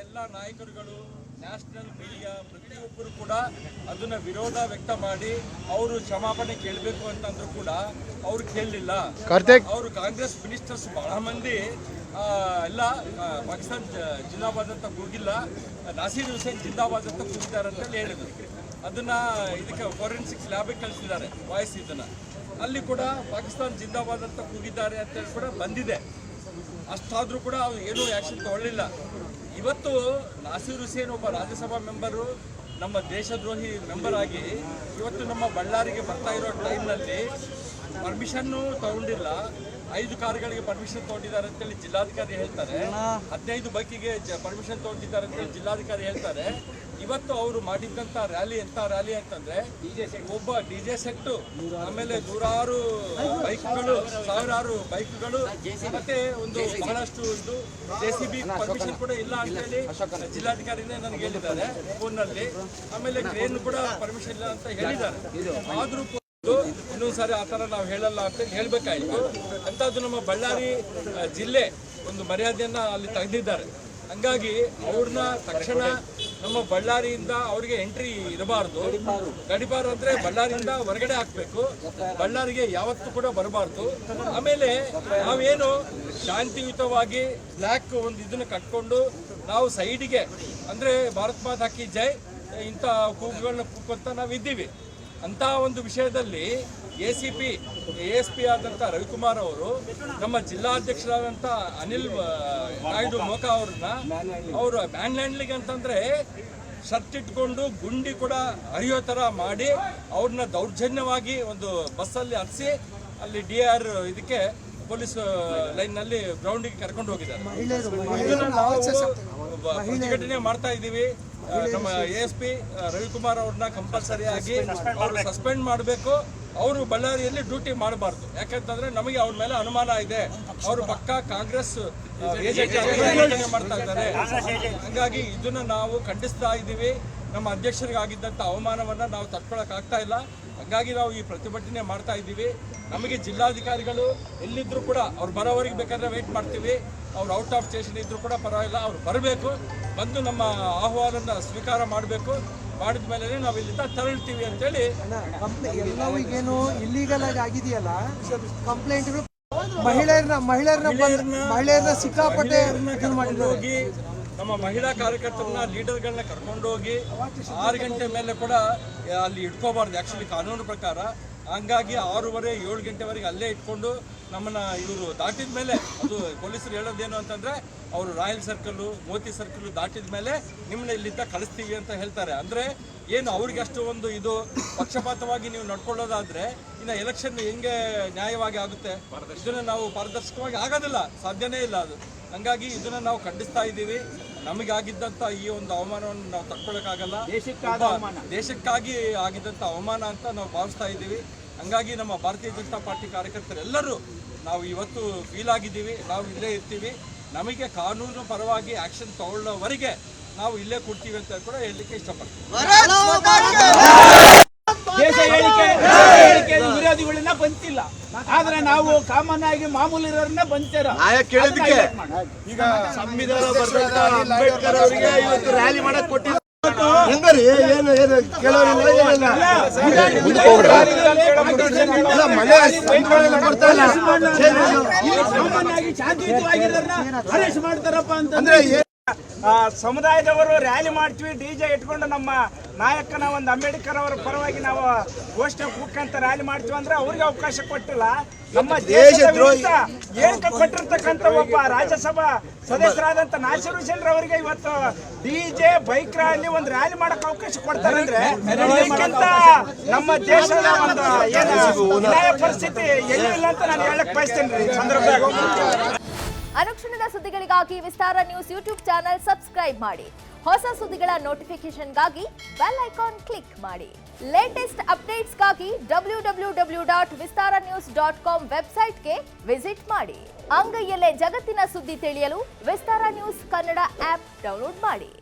ಎಲ್ಲ ನಾಯಕರುಗಳು, national media ಪ್ರತಿಯೊಬ್ಬರು ಕೂಡ ಅದನ್ನ ವಿರೋಧ ವ್ಯಕ್ತ ಮಾಡಿ ಅವರು ಕ್ಷಮಾಪಣೆ ಕೇಳಬೇಕು ಅಂತಂದ್ರೂ ಕೂಡ ಅವ್ರು ಕೇಳಲಿಲ್ಲ. ಅವರು ಕಾಂಗ್ರೆಸ್ ಮಿನಿಸ್ಟರ್ಸ್ ಬಹಳ ಮಂದಿ ಎಲ್ಲ ಪಾಕಿಸ್ತಾನ್ ಜಿಂದಾಬಾದ್ ಅಂತ ಕೂಗಿಲ್ಲ, ನಾಸೀರ್ ಹುಸೇನ್ ಜಿಂದಾಬಾದ್ ಅಂತ ಕೂಗಿದ್ದಾರೆ ಅಂತೇಳಿ ಹೇಳಿದ್ರು. ಅದನ್ನ ಇದಕ್ಕೆ ಫೋರೆನ್ಸಿಕ್ಸ್ ಲ್ಯಾಬಿಗೆ ಕಳಿಸಿದ್ದಾರೆ ವಾಯ್ಸ್. ಇದನ್ನ ಅಲ್ಲಿ ಕೂಡ ಪಾಕಿಸ್ತಾನ್ ಜಿಂದಾಬಾದ್ ಅಂತ ಕೂಗಿದ್ದಾರೆ ಅಂತೇಳಿ ಕೂಡ ಬಂದಿದೆ. ಅಷ್ಟಾದರೂ ಕೂಡ ಅವ್ರು ಏನೂ ಆ್ಯಕ್ಷನ್ ತಗೊಳ್ಳಿಲ್ಲ. ಇವತ್ತು ನಾಸೀರ್ ಹುಸೇನ್ ಒಬ್ಬ ರಾಜ್ಯಸಭಾ ಮೆಂಬರು, ನಮ್ಮ ದೇಶದ್ರೋಹಿ ಮೆಂಬರ್ ಆಗಿ ಇವತ್ತು ನಮ್ಮ ಬಳ್ಳಾರಿಗೆ ಬರ್ತಾ ಇರೋ ಟೈಮ್ನಲ್ಲಿ ಪರ್ಮಿಷನ್ನು ತಗೊಂಡಿಲ್ಲ. 5 ಕಾರುಗಳಿಗೆ ಪರ್ಮಿಷನ್ ತಗೊಂಡಿದ್ದಾರೆ ಅಂತೇಳಿ ಜಿಲ್ಲಾಧಿಕಾರಿ ಹೇಳ್ತಾರೆ. 15 ಬೈಕಿಗೆ ಪರ್ಮಿಷನ್ ತಗೊಂಡಿದ್ದಾರೆ ಅಂತೇಳಿ ಜಿಲ್ಲಾಧಿಕಾರಿ ಹೇಳ್ತಾರೆ. ಇವತ್ತು ಅವರು ಮಾಡಿದ್ದಂಥ ರ್ಯಾಲಿ ಎಂಥ ರ್ಯಾಲಿ ಅಂತಂದ್ರೆ ಒಬ್ಬ DJ ಸೆಟ್ಟು, ಆಮೇಲೆ ನೂರಾರು ಬೈಕ್ಗಳು, ಸಾವಿರಾರು ಬೈಕ್ಗಳು, ಮತ್ತೆ ಒಂದು ಬಹಳಷ್ಟು ಇದು JCB ಪರ್ಮಿಷನ್ ಕೂಡ ಇಲ್ಲ ಅಂತೇಳಿ ಜಿಲ್ಲಾಧಿಕಾರಿನೇ ನನಗೆ ಹೇಳಿದ್ದಾರೆ ಫೋನ್ನಲ್ಲಿ. ಆಮೇಲೆ ಕ್ರೇನ್ ಕೂಡ ಪರ್ಮಿಷನ್ ಇಲ್ಲ ಅಂತ ಹೇಳಿದ್ದಾರೆ. ಆದರೂ ಇನ್ನೊಂದ್ಸಾರಿ ಆ ಥರ ನಾವು ಹೇಳಲ್ಲ ಅಂತ ಹೇಳ್ಬೇಕಾಯ್ತು. ಅಂಥದ್ದು ನಮ್ಮ ಬಳ್ಳಾರಿ ಜಿಲ್ಲೆ ಒಂದು ಮರ್ಯಾದೆಯನ್ನು ಅಲ್ಲಿ ತೆಗೆದಿದ್ದಾರೆ. ಹಂಗಾಗಿ ಅವ್ರನ್ನ ತಕ್ಷಣ ನಮ್ಮ ಬಳ್ಳಾರಿಯಿಂದ ಅವ್ರಿಗೆ ಎಂಟ್ರಿ ಇರಬಾರ್ದು. ಗಡಿಪಾರು ಅಂದರೆ ಬಳ್ಳಾರಿಯಿಂದ ಹೊರಗಡೆ ಹಾಕಬೇಕು, ಬಳ್ಳಾರಿಗೆ ಯಾವತ್ತೂ ಕೂಡ ಬರಬಾರ್ದು. ಆಮೇಲೆ ನಾವೇನು ಶಾಂತಿಯುತವಾಗಿ ಬ್ಲ್ಯಾಕ್ ಒಂದು ಇದನ್ನು ಕಟ್ಕೊಂಡು ನಾವು ಸೈಡಿಗೆ ಅಂದರೆ ಭಾರತ್ ಮಾತಾ ಕಿ ಜೈ ಇಂಥ ಕೂಗುಗಳನ್ನ ಕೂಗ್ಕೊಂತ ನಾವು ಇದ್ದೀವಿ. ಅಂಥ ಒಂದು ವಿಷಯದಲ್ಲಿ ASP ಆದಂಥ ರವಿಕುಮಾರ್ ಅವರು ನಮ್ಮ ಜಿಲ್ಲಾಧ್ಯಕ್ಷರಾದಂಥ ಅನಿಲ್ ನಾಯ್ಡು ಮೋಕ ಅವ್ರನ್ನ ಅವರು ಮ್ಯಾನ್ ಹ್ಯಾಂಡ್ಲಿಂಗ್ ಅಂತಂದರೆ ಶರ್ಟ್ ಇಟ್ಕೊಂಡು ಗುಂಡಿ ಕೂಡ ಹರಿಯೋ ಥರ ಮಾಡಿ ಅವ್ರನ್ನ ದೌರ್ಜನ್ಯವಾಗಿ ಒಂದು ಬಸ್ಸಲ್ಲಿ ಹತ್ತಿಸಿ ಅಲ್ಲಿ DR ಇದಕ್ಕೆ ಪೊಲೀಸ್ ಲೈನ್ನಲ್ಲಿ ಗ್ರೌಂಡಿಗೆ ಕರ್ಕೊಂಡು ಹೋಗಿದ್ದಾರೆ. ಇದನ್ನು ನಾವು ಪ್ರತಿಭಟನೆ ಮಾಡ್ತಾ ಇದ್ದೀವಿ. ನಮ್ಮ ASP ರವಿಕುಮಾರ್ ಅವ್ರನ್ನ ಕಂಪಲ್ಸರಿಯಾಗಿ ಅವರು ಸಸ್ಪೆಂಡ್ ಮಾಡಬೇಕು. ಅವರು ಬಳ್ಳಾರಿಯಲ್ಲಿ ಡ್ಯೂಟಿ ಮಾಡಬಾರ್ದು. ಯಾಕಂತಂದ್ರೆ ನಮಗೆ ಅವ್ರ ಮೇಲೆ ಅನುಮಾನ ಇದೆ, ಅವರು ಪಕ್ಕಾ ಕಾಂಗ್ರೆಸ್ ಏಜೆಂಟ್ ಮಾಡ್ತಾ ಇದ್ದಾರೆ. ಹಂಗಾಗಿ ಇದನ್ನ ನಾವು ಖಂಡಿಸ್ತಾ ಇದ್ದೀವಿ. ನಮ್ಮ ಅಧ್ಯಕ್ಷರಿಗಾಗಿದ್ದಂಥ ಅವಮಾನವನ್ನು ನಾವು ತಡ್ಕೊಳಕ್ ಆಗ್ತಾ ಇಲ್ಲ. ಹಂಗಾಗಿ ನಾವು ಈ ಪ್ರತಿಭಟನೆ ಮಾಡ್ತಾ ಇದ್ದೀವಿ. ನಮಗೆ ಜಿಲ್ಲಾಧಿಕಾರಿಗಳು ಎಲ್ಲಿದ್ದರೂ ಕೂಡ ಅವ್ರು ಬರೋವರೆಗೆ ಬೇಕಾದ್ರೆ ವೆಯ್ಟ್ ಮಾಡ್ತೀವಿ. ಅವ್ರು ಔಟ್ ಆಫ್ ಸ್ಟೇಷನ್ ಇದ್ರೂ ಕೂಡ ಪರವಾಗಿಲ್ಲ, ಅವ್ರು ಬರಬೇಕು, ಬಂದು ನಮ್ಮ ಆಹ್ವಾನ ಸ್ವೀಕಾರ ಮಾಡಬೇಕು. ಮಾಡಿದ ಮೇಲೆ ನಾವು ಇಲ್ಲಿಂದ ತೆರಳ್ತೀವಿ ಅಂತೇಳಿ. ಎಲ್ಲವೂ ಈಗೇನು ಇಲ್ಲಿಗಲ್ ಆಗಿ ಆಗಿದೆಯಲ್ಲ ಕಂಪ್ಲೇಂಟ್ಗಳು, ಮಹಿಳೆಯರನ್ನ ಸಿಕ್ಕಾಪಟ್ಟೆ ಹೋಗಿ ನಮ್ಮ ಮಹಿಳಾ ಕಾರ್ಯಕರ್ತರನ್ನ ಲೀಡರ್ಗಳನ್ನ ಕರ್ಕೊಂಡೋಗಿ 6 ಗಂಟೆ ಮೇಲೆ ಕೂಡ ಅಲ್ಲಿ ಇಟ್ಕೋಬಾರ್ದು ಆ್ಯಕ್ಚುಲಿ ಕಾನೂನು ಪ್ರಕಾರ. ಹಂಗಾಗಿ 6:30 7 ಗಂಟೆವರೆಗೆ ಅಲ್ಲೇ ಇಟ್ಕೊಂಡು ನಮ್ಮನ್ನ ಇವರು ದಾಟಿದ ಮೇಲೆ, ಅದು ಪೊಲೀಸರು ಹೇಳೋದೇನು ಅಂತಂದ್ರೆ ಅವರು ರಾಯಲ್ ಸರ್ಕಲ್, ಮೋತಿ ಸರ್ಕಲ್ ದಾಟಿದ ಮೇಲೆ ನಿಮ್ಮನ್ನ ಇಲ್ಲಿಂದ ಕಳಿಸ್ತೀವಿ ಅಂತ ಹೇಳ್ತಾರೆ. ಅಂದ್ರೆ ಏನು ಅವ್ರಿಗೆ ಅಷ್ಟು ಒಂದು ಇದು ಪಕ್ಷಪಾತವಾಗಿ ನೀವು ನಡ್ಕೊಳ್ಳೋದಾದ್ರೆ ಇನ್ನು ಎಲೆಕ್ಷನ್ ಹೆಂಗೆ ನ್ಯಾಯವಾಗಿ ಆಗುತ್ತೆ? ಇದನ್ನ ನಾವು ಪಾರದರ್ಶಕವಾಗಿ ಆಗೋದಿಲ್ಲ, ಸಾಧ್ಯನೇ ಇಲ್ಲ ಅದು. ಹಂಗಾಗಿ ಇದನ್ನ ನಾವು ಖಂಡಿಸ್ತಾ ಇದ್ದೀವಿ. ನಮಗಾಗಿದ್ದಂಥ ಈ ಒಂದು ಅವಮಾನವನ್ನು ನಾವು ತಡ್ಕೊಳಕ್ಕಾಗಲ್ಲ. ದೇಶಕ್ಕಾಗಿ ಆಗಿದ್ದಂಥ ಅವಮಾನ ಅಂತ ನಾವು ಭಾವಿಸ್ತಾ ಇದ್ದೀವಿ. ಹಂಗಾಗಿ ನಮ್ಮ ಭಾರತೀಯ ಜನತಾ ಪಾರ್ಟಿ ಕಾರ್ಯಕರ್ತರೆಲ್ಲರೂ ನಾವು ಇವತ್ತು ಫೀಲ್ ಆಗಿದ್ದೀವಿ. ನಾವು ಇಲ್ಲೇ ಇರ್ತೀವಿ. ನಮಗೆ ಕಾನೂನು ಪರವಾಗಿ ಆಕ್ಷನ್ ತಗೊಳ್ಳೋವರೆಗೆ ನಾವು ಇಲ್ಲೇ ಕೊಡ್ತೀವಿ ಅಂತ ಕೂಡ ಹೇಳಲಿಕ್ಕೆ ಇಷ್ಟಪಡ್ತೀವಿ. ದೇಶ ಹೇಳಿಕೆ ವಿರೋಧಿಗಳನ್ನ ಬಂತಿಲ್ಲ, ಆದ್ರೆ ನಾವು ಕಾಮನ್ ಆಗಿ ಮಾಮೂಲಿ ಇರೋರನ್ನ ಬಂತೀರ. ಈಗ ಸಂವಿಧಾನ ಬರೆದಂತ ಅಂಬೇಡ್ಕರ್ ಅವರಿಗೆ ಇವತ್ತು ರ್ಯಾಲಿ ಮಾಡಕ್ ಕೊಟ್ಟಿಲ್ಲ. ಶಾಂತಿಯುತವಾಗಿರೋರನ್ನ ಅರೆಸ್ಟ್ ಮಾಡ್ತಾರಪ್ಪ ಅಂತಂದ್ರೆ ಸಮುದಾಯದವರು ರ್ಯಾಲಿ ಮಾಡ್ತೀವಿ, DJ ಇಟ್ಕೊಂಡು ನಮ್ಮ ನಾಯಕನ ಒಂದು ಅಂಬೇಡ್ಕರ್ ಅವರ ಪರವಾಗಿ ನಾವು ಘೋಷಣೆ ಕೂಗ್ಕಂತ ರ್ಯಾಲಿ ಮಾಡ್ತೀವಿ ಅಂದ್ರೆ ಅವ್ರಿಗೆ ಅವಕಾಶ ಕೊಟ್ಟಿಲ್ಲ. ನಮ್ಮ ದೇಶದ ವಿರುದ್ಧ ಹೇಳಿಕೆ ಕೊಟ್ಟಿರ್ತಕ್ಕಂಥ ಒಬ್ಬ ರಾಜ್ಯಸಭಾ ಸದಸ್ಯರಾದಂತ ನಾಸೀರ್ ಹುಸೇನ್ ಅವರಿಗೆ ಇವತ್ತು DJ ಬೈಕ್ ರ್ಯಾಲಿ ಒಂದು ರ್ಯಾಲಿ ಮಾಡಕ್ ಅವಕಾಶ ಕೊಡ್ತಾರೆ ಅಂದ್ರೆ ಇದಕ್ಕಿಂತ ನಮ್ಮ ದೇಶದ ಒಂದು ನ್ಯಾಯ ಪರಿಸ್ಥಿತಿ ಎಲ್ಲೂ ಇಲ್ಲ ಅಂತ ನಾನು ಹೇಳಕ್ ಬಯಸ್ತೇನೆ ಈ ಸಂದರ್ಭದಾಗ. ಅನುಕ್ಷಣದ ಸುದ್ದಿಗಳಿಗಾಗಿ ವಿಸ್ತಾರ ನ್ಯೂಸ್ ಯೂಟ್ಯೂಬ್ ಚಾನೆಲ್ ಸಬ್ಸ್ಕ್ರೈಬ್ ಮಾಡಿ. ಹೊಸ ಸುದ್ದಿಗಳ ನೋಟಿಫಿಕೇಶನ್ಗಾಗಿ ಬೆಲ್ ಐಕಾನ್ ಕ್ಲಿಕ್ ಮಾಡಿ. ಲೇಟೆಸ್ಟ್ ಅಪ್ಡೇಟ್ಸ್ಗಾಗಿ www.vistaranews.com ವೆಬ್ಸೈಟ್ಗೆ ವಿಸಿಟ್ ಮಾಡಿ. ಅಂಗೈಯಲ್ಲೇ ಜಗತ್ತಿನ ಸುದ್ದಿ ತಿಳಿಯಲು ವಿಸ್ತಾರ ನ್ಯೂಸ್ ಕನ್ನಡ ಆಪ್ ಡೌನ್ಲೋಡ್ ಮಾಡಿ.